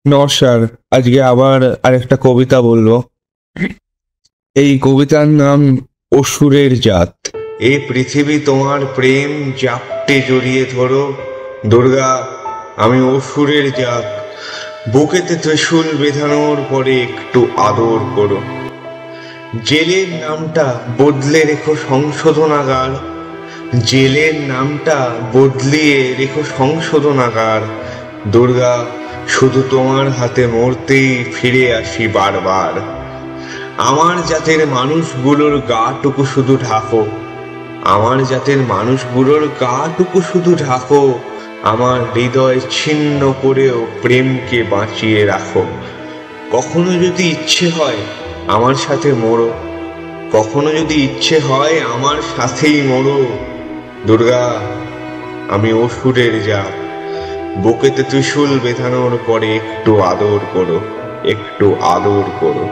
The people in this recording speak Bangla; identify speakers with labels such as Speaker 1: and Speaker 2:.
Speaker 1: নমস্কার। আজকে আবার আরেকটা কবিতা বলবো। এই কবিতার নাম অসুরের জাত। এ পৃথিবী তোমার প্রেম জাপটে জড়িয়ে ধরো, দুর্গা আমি অসুরের জাত। বুকেতে ত্রিশূল বেঁধানোর পরে একটু আদর করো। জেলের নামটা বদলে রেখো সংশোধনাগার, জেলের নামটা বদলিয়ে রেখো সংশোধনাগার। দুর্গা শুধু তোমার হাতে মরতেই ফিরে আসি বারবার। আমার জাতের মানুষগুলোর গাটুকু শুধু ঢাকো, আমার জাতের মানুষগুলোর গাটুকু শুধু ঢাকো। আমার হৃদয় ছিন্ন করেও প্রেমকে বাঁচিয়ে রাখো। কখনো যদি ইচ্ছে হয় আমার সাথে মরো, কখনো যদি ইচ্ছে হয় আমার সাথেই মরো। দুর্গা আমি অসুরের জাত। বুকেতে ত্রিশূল বেঁধানোর পরে একটু আদর করো, একটু আদর করো।